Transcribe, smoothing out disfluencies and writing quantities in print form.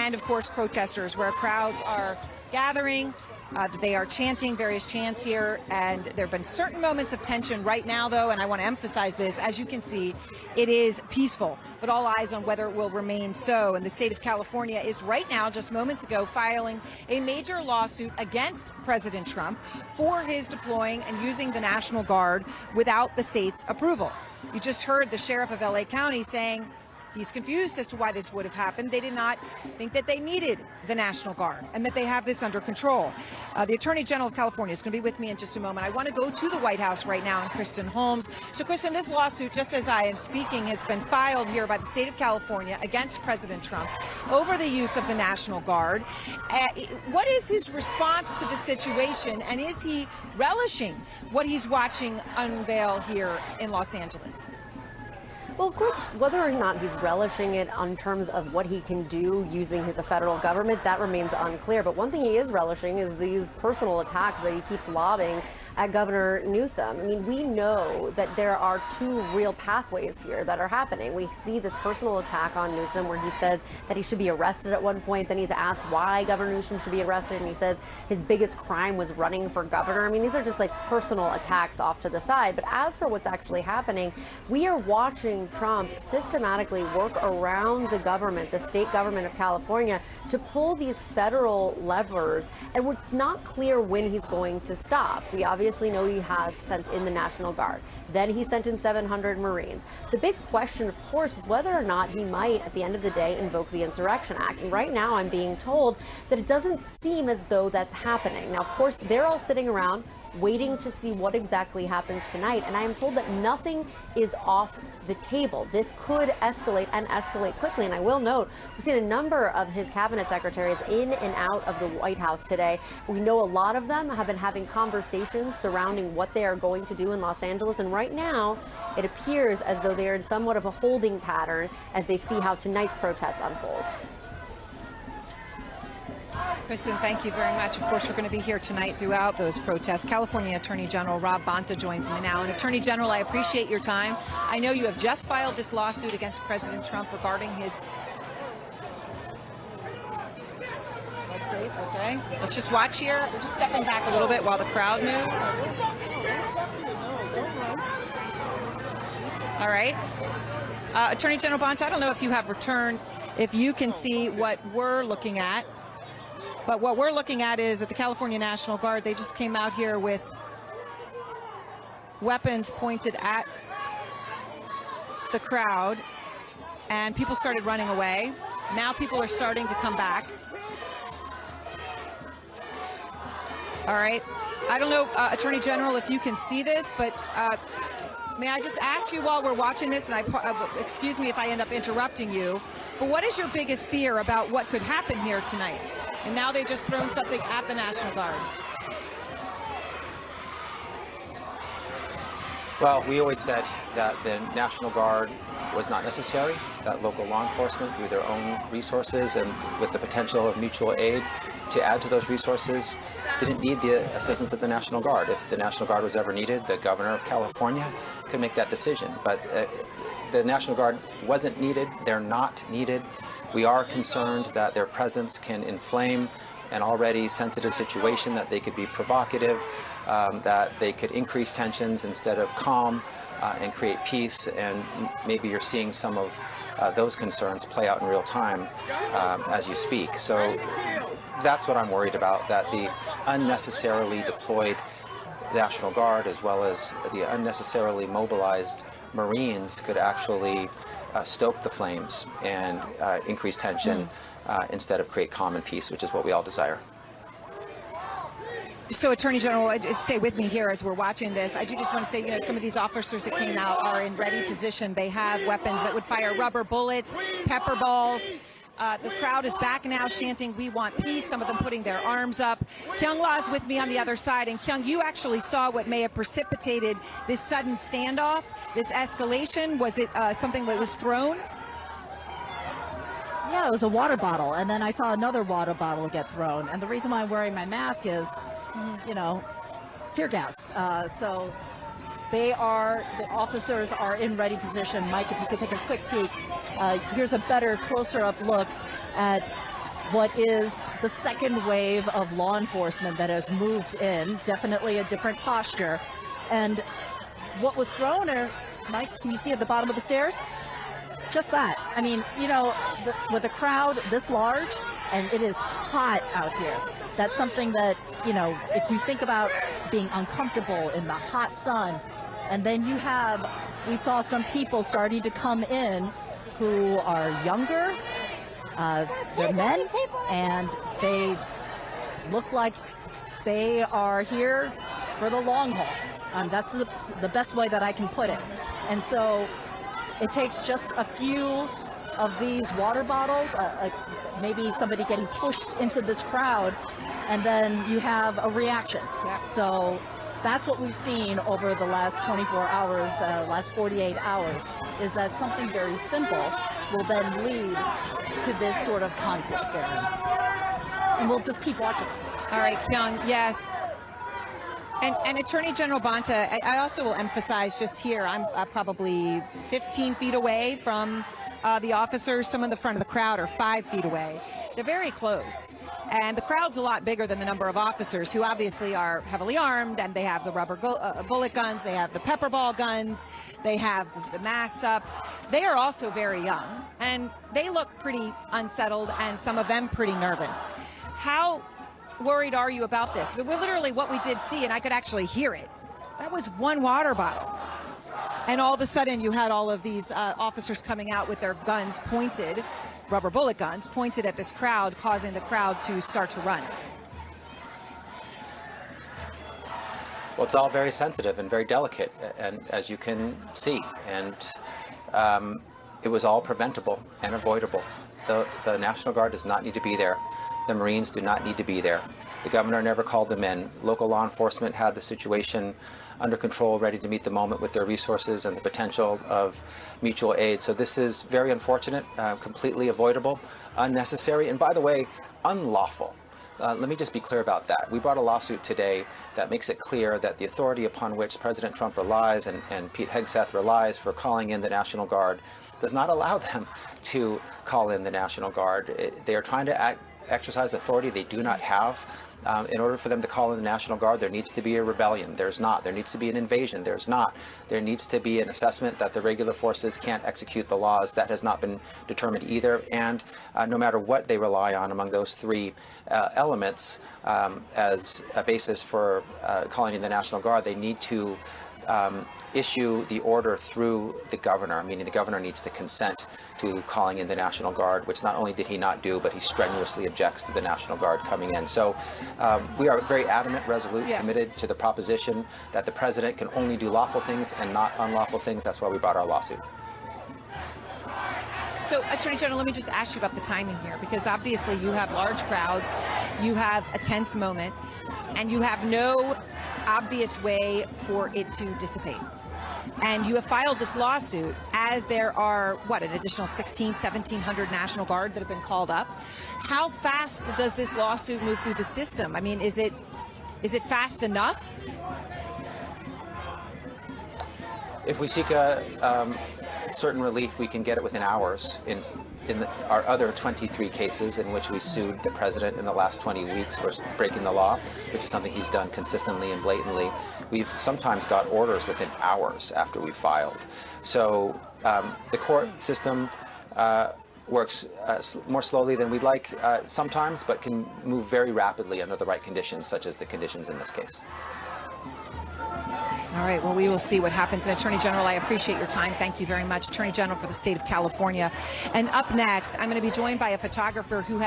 and of course protesters, where crowds are gathering. They are chanting various chants here, and there have been certain moments of tension right now, though, and I want to emphasize this. As you can see, it is peaceful, but all eyes on whether it will remain so. And the state of California is right now, just moments ago, filing a major lawsuit against President Trump for his deploying and using the National Guard without the state's approval. You just heard the sheriff of LA County saying he's confused as to why this would have happened. They did not think that they needed the National Guard and that they have this under control. The Attorney General of California is going to be with me in just a moment. I want to go to the White House right now and Kristen Holmes. So, Kristen, this lawsuit, just as I am speaking, has been filed here by the state of California against President Trump over the use of the National Guard. What is his response to the situation, and is he relishing what he's watching unveil here in Los Angeles? Well, of course, whether or not he's relishing it in terms of what he can do using the federal government, that remains unclear. But one thing he is relishing is these personal attacks that he keeps lobbing at Governor Newsom. I mean, we know that there are two real pathways here that are happening. We see this personal attack on Newsom where he says that he should be arrested at one point. Then he's asked why Governor Newsom should be arrested, and he says his biggest crime was running for governor. I mean, these are just like personal attacks off to the side. But as for what's actually happening, we are watching Trump systematically work around the government, the state government of California, to pull these federal levers. And it's not clear when he's going to stop. We obviously know he has sent in the National Guard. Then he sent in 700 Marines. The big question, of course, is whether or not he might, at the end of the day, invoke the Insurrection Act. And right now I'm being told that it doesn't seem as though that's happening. Now, of course, they're all sitting around waiting to see what exactly happens tonight. And I am told that nothing is off the table. This could escalate and escalate quickly. And I will note, we've seen a number of his cabinet secretaries in and out of the White House today. We know a lot of them have been having conversations surrounding what they are going to do in Los Angeles. And right now, it appears as though they are in somewhat of a holding pattern as they see how tonight's protests unfold. Kristen, thank you very much. Of course, we're going to be here tonight throughout those protests. California Attorney General Rob Bonta joins me now. And Attorney General, I appreciate your time. I know you have just filed this lawsuit against President Trump regarding his... Let's see. Okay. Let's just watch here. We're just stepping back a little bit while the crowd moves. All right. Attorney General Bonta, I don't know if you have returned, if you can see what we're looking at. But what we're looking at is that the California National Guard, they just came out here with weapons pointed at the crowd, and people started running away. Now people are starting to come back. All right. I don't know, Attorney General, if you can see this, but may I just ask you while we're watching this, and excuse me if I end up interrupting you, but what is your biggest fear about what could happen here tonight? And now they've just thrown something at the National Guard. Well, we always said that the National Guard was not necessary, that local law enforcement, through their own resources and with the potential of mutual aid to add to those resources, didn't need the assistance of the National Guard. If the National Guard was ever needed, the governor of California could make that decision. But the National Guard wasn't needed. They're not needed. We are concerned that their presence can inflame an already sensitive situation, that they could be provocative, that they could increase tensions instead of calm and create peace. And maybe you're seeing some of those concerns play out in real time as you speak. So that's what I'm worried about, that the unnecessarily deployed National Guard as well as the unnecessarily mobilized Marines could actually stoke the flames and increase tension instead of create calm and peace, which is what we all desire. So, Attorney General, stay with me here as we're watching this. I do just want to say, you know, some of these officers that came out are in ready position. They have weapons that would fire rubber bullets, pepper balls. The crowd is back now chanting, "We want peace," some of them putting their arms up. Kyung La is with me on the other side. And Kyung, you actually saw what may have precipitated this sudden standoff, this escalation. Was it something that was thrown? Yeah, it was a water bottle. And then I saw another water bottle get thrown. And the reason why I'm wearing my mask is, you know, tear gas. So the officers are in ready position. Mike, if you could take a quick peek. Here's a better, closer up look at what is the second wave of law enforcement that has moved in, definitely a different posture. And what was thrown, Mike, can you see at the bottom of the stairs? Just that. I mean, you know, with a crowd this large, and it is hot out here. That's something that, you know, if you think about being uncomfortable in the hot sun, and then we saw some people starting to come in who are younger, they're men, and they look like they are here for the long haul. That's the best way that I can put it. And so it takes just a few of these water bottles, maybe somebody getting pushed into this crowd, and then you have a reaction. Yeah. So that's what we've seen over the last 24 hours, last 48 hours, is that something very simple will then lead to this sort of conflict. And we'll just keep watching. All right, Kyung, yes. And Attorney General Bonta, I also will emphasize just here, I'm probably 15 feet away from the officers. Some in the front of the crowd are 5 feet away. They're very close. And the crowd's a lot bigger than the number of officers, who obviously are heavily armed, and they have the rubber bullet guns, they have the pepper ball guns, they have the masks up. They are also very young, and they look pretty unsettled, and some of them pretty nervous. How worried are you about this? We're literally, what we did see, and I could actually hear it, that was one water bottle. And all of a sudden you had all of these officers coming out with their guns pointed, rubber bullet guns, pointed at this crowd, causing the crowd to start to run. Well, it's all very sensitive and very delicate, and as you can see, and it was all preventable and avoidable. The National Guard does not need to be there. The Marines do not need to be there. The governor never called them in. Local law enforcement had the situation under control, ready to meet the moment with their resources and the potential of mutual aid. So this is very unfortunate, completely avoidable, unnecessary, and by the way, unlawful. Let me just be clear about that. We brought a lawsuit today that makes it clear that the authority upon which President Trump relies and Pete Hegseth relies for calling in the National Guard does not allow them to call in the National Guard. They are trying to exercise authority they do not have. In order for them to call in the National Guard, there needs to be a rebellion. There's not. There needs to be an invasion. There's not. There needs to be an assessment that the regular forces can't execute the laws. That has not been determined either. And no matter what they rely on among those three elements as a basis for calling in the National Guard, they need to issue the order through the governor, meaning the governor needs to consent to calling in the National Guard, which not only did he not do, but he strenuously objects to the National Guard coming in. So we are very adamant, resolute, committed to the proposition that the president can only do lawful things and not unlawful things. That's why we brought our lawsuit. So, Attorney General, let me just ask you about the timing here, because obviously you have large crowds, you have a tense moment, and you have no obvious way for it to dissipate. And you have filed this lawsuit as there are, what, an additional 1,700 National Guard that have been called up. How fast does this lawsuit move through the system? I mean, is it fast enough? If we seek a certain relief, we can get it within hours. In our other 23 cases in which we sued the president in the last 20 weeks for breaking the law, which is something he's done consistently and blatantly, we've sometimes got orders within hours after we filed. So the court system works more slowly than we'd like sometimes, but can move very rapidly under the right conditions, such as the conditions in this case. All right, well, we will see what happens. And Attorney General, I appreciate your time. Thank you very much. Attorney General for the state of California. And up next, I'm going to be joined by a photographer who has